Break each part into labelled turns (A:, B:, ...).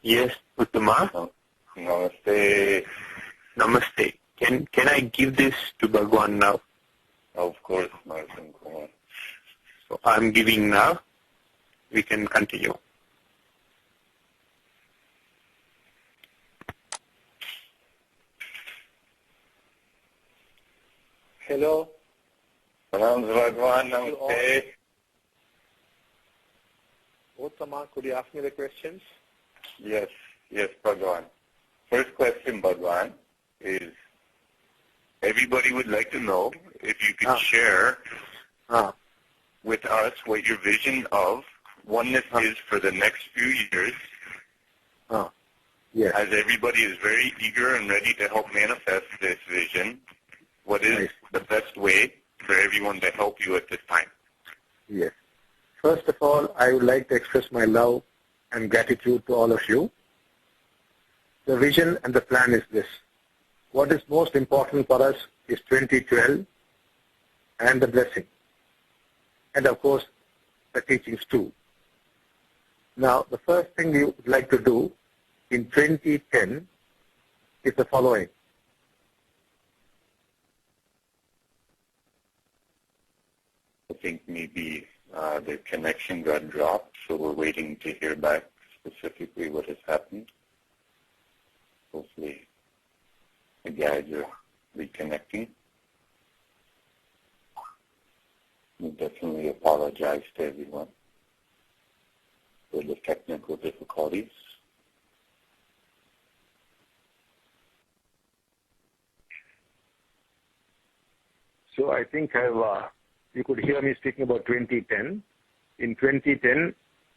A: Yes, Uttama.
B: Namaste.
A: Namaste. Can I give this to Bhagavan now?
B: Of course, my son Kumar.
A: So I'm giving now. We can continue.
C: Hello.
B: Bhagavan, namaste.
C: Uttama, could you ask me the questions?
B: Yes, Bhagavan. First question, Bhagavan, is everybody would like to know if you could share with us what your vision of oneness is for the next few years.
C: Yes.
B: As everybody is very eager and ready to help manifest this vision, what is the best way for everyone to help you at this time?
C: Yes. First of all, I would like to express my love and gratitude to all of you. The vision and the plan is this. What is most important for us is 2012 and the blessing. And of course, the teachings too. Now, the first thing we would like to do in 2010 is the following.
B: I think maybe the connection got dropped, so we're waiting to hear back specifically what has happened. Hopefully the guys are reconnecting. We definitely apologize to everyone for the technical difficulties.
C: So I think you could hear me speaking about 2010. In 2010,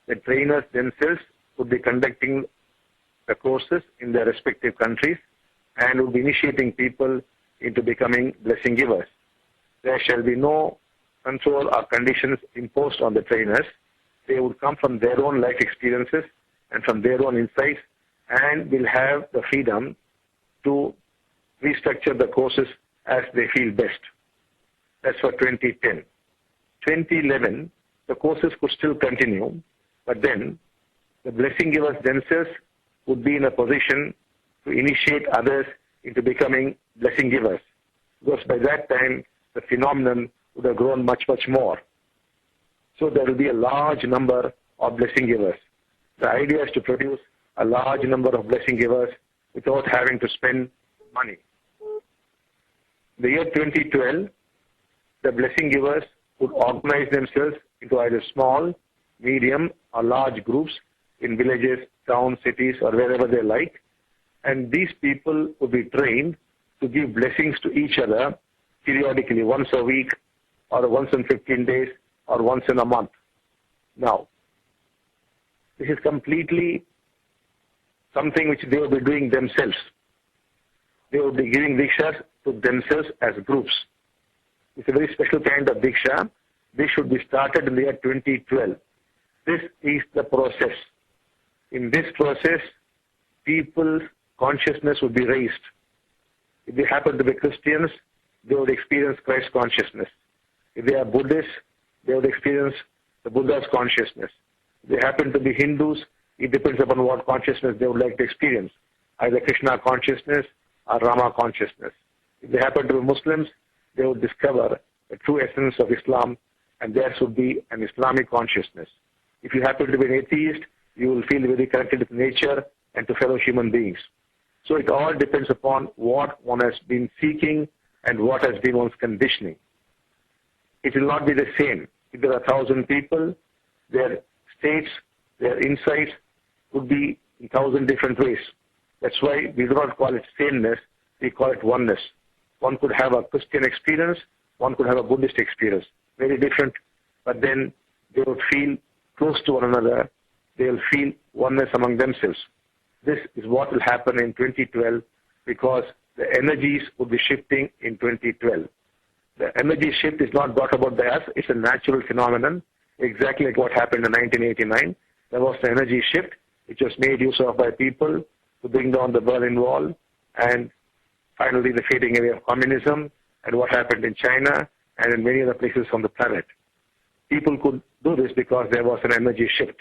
C: the trainers themselves would be conducting the courses in their respective countries and would be initiating people into becoming blessing givers. There shall be no control or conditions imposed on the trainers. They would come from their own life experiences and from their own insights and will have the freedom to restructure the courses as they feel best. That's for 2010. 2011, the courses could still continue, but then the blessing givers themselves would be in a position to initiate others into becoming blessing givers. Because by that time, the phenomenon would have grown much, much more. So there will be a large number of blessing givers. The idea is to produce a large number of blessing givers without having to spend money. The year 2012, the blessing givers would organize themselves into either small, medium, or large groups in villages, towns, cities, or wherever they like. And these people would be trained to give blessings to each other periodically, once a week, or once in 15 days, or once in a month. Now, this is completely something which they will be doing themselves. They will be giving dikshas to themselves as groups. It's a very special kind of diksha. This should be started in the year 2012. This is the process. In this process, people's consciousness would be raised. If they happen to be Christians, they would experience Christ consciousness. If they are Buddhists, they would experience the Buddha's consciousness. If they happen to be Hindus, it depends upon what consciousness they would like to experience, either Krishna consciousness or Rama consciousness. If they happen to be Muslims, they would discover the true essence of Islam, and there should be an Islamic consciousness. If you happen to be an atheist, you will feel very connected with nature and to fellow human beings. So it all depends upon what one has been seeking and what has been one's conditioning. It will not be the same. If there are 1,000 people, their states, their insights could be in 1,000 different ways. That's why we do not call it sameness, we call it oneness. One could have a Christian experience, one could have a Buddhist experience. Very different, but then they would feel close to one another. They will feel oneness among themselves. This is what will happen in 2012 because the energies will be shifting in 2012. The energy shift is not brought about by us. It's a natural phenomenon, exactly like what happened in 1989. There was the energy shift, which was made use of by people to bring down the Berlin Wall, and finally the fading away of communism, and what happened in China and in many other places on the planet. People could do this because there was an energy shift.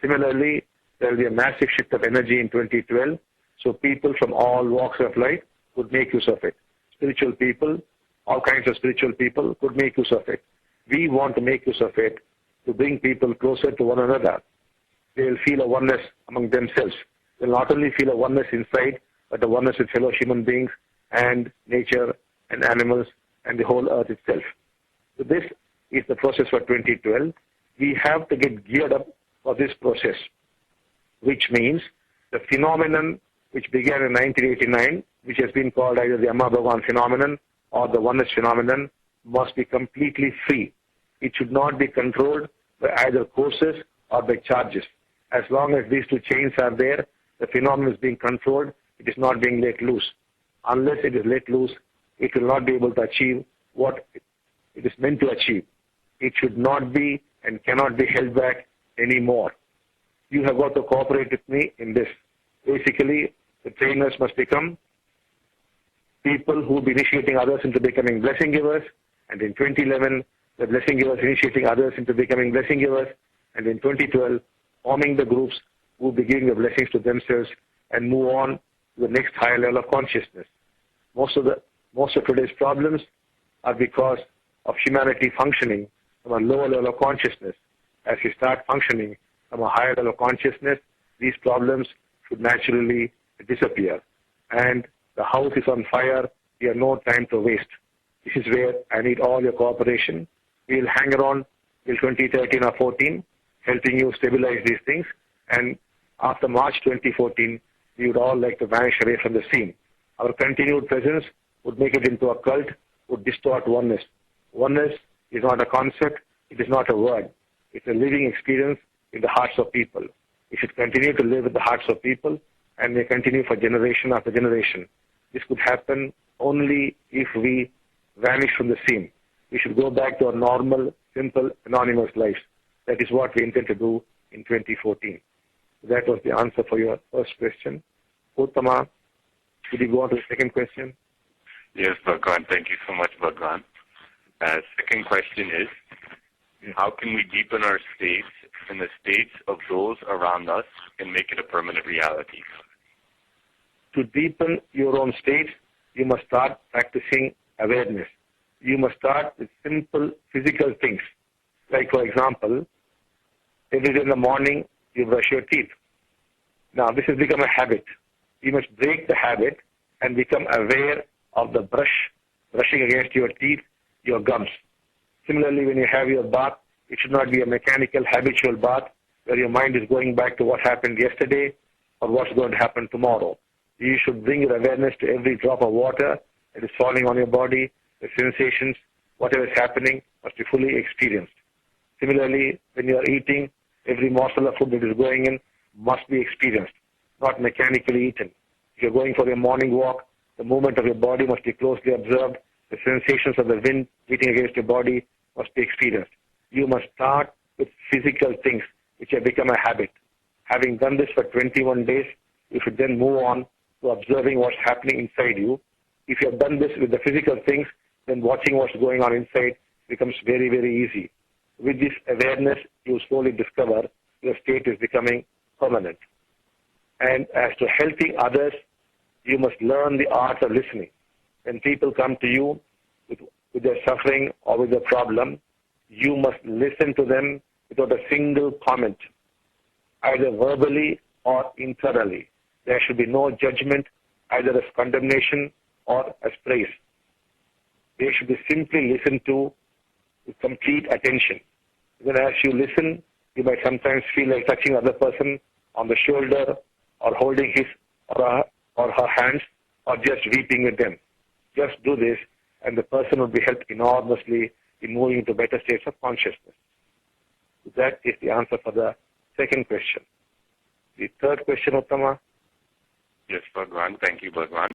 C: Similarly, there will be a massive shift of energy in 2012. So people from all walks of life could make use of it. Spiritual people, all kinds of spiritual people could make use of it. We want to make use of it to bring people closer to one another. They will feel a oneness among themselves. They will not only feel a oneness inside, but a oneness with fellow human beings and nature and animals and the whole earth itself. So this is the process for 2012. We have to get geared up for this process, which means the phenomenon which began in 1989, which has been called either the Amma Bhagavan phenomenon or the oneness phenomenon, must be completely free. It should not be controlled by either courses or by charges. As long as these two chains are there, the phenomenon is being controlled, it is not being let loose. Unless it is let loose, it will not be able to achieve what it is meant to achieve. It should not be and cannot be held back anymore. You have got to cooperate with me in this. Basically, the trainers must become people who will be initiating others into becoming blessing givers, and in 2011, the blessing givers initiating others into becoming blessing givers, and in 2012, forming the groups who will be giving the blessings to themselves and move on to the next higher level of consciousness. Most of today's problems are because of humanity functioning from a lower level of consciousness. As we start functioning from a higher level of consciousness, these problems should naturally disappear. And the house is on fire. We have no time to waste. This is where I need all your cooperation. We will hang around till 2013 or 14, helping you stabilize these things. And after March 2014, we would all like to vanish away from the scene. Our continued presence would make it into a cult, would distort oneness. Oneness is not a concept, it is not a word. It's a living experience in the hearts of people. We should continue to live in the hearts of people and may continue for generation after generation. This could happen only if we vanish from the scene. We should go back to our normal, simple, anonymous lives. That is what we intend to do in 2014. That was the answer for your first question. Uttama, could you go on to the second question?
B: Yes, Bhagavan. Thank you so much, Bhagavan. Second question is, how can we deepen our states in the states of those around us and make it a permanent reality?
C: To deepen your own states, you must start practicing awareness. You must start with simple physical things. Like, for example, every day in the morning, you brush your teeth. Now, this has become a habit. You must break the habit and become aware of the brushing against your teeth, your gums. Similarly, when you have your bath, it should not be a mechanical, habitual bath where your mind is going back to what happened yesterday or what's going to happen tomorrow. You should bring your awareness to every drop of water that is falling on your body, the sensations, whatever is happening must be fully experienced. Similarly, when you are eating, every morsel of food that is going in must be experienced, not mechanically eaten. If you're going for your morning walk, the movement of your body must be closely observed. The sensations of the wind beating against your body must be experienced. You must start with physical things which have become a habit. Having done this for 21 days, you should then move on to observing what's happening inside you. If you have done this with the physical things, then watching what's going on inside becomes very, very easy. With this awareness, you slowly discover your state is becoming permanent. And as to helping others, you must learn the art of listening. When people come to you with their suffering or with a problem, you must listen to them without a single comment, either verbally or internally. There should be no judgment, either as condemnation or as praise. They should be simply listened to with complete attention. Then as you listen, you might sometimes feel like touching the other person on the shoulder or holding his or her hands or just weeping with them. Just do this and the person will be helped enormously in moving into better states of consciousness. That is the answer for the second question. The third question, Uttama.
B: Yes, Bhagavan. Thank you, Bhagavan.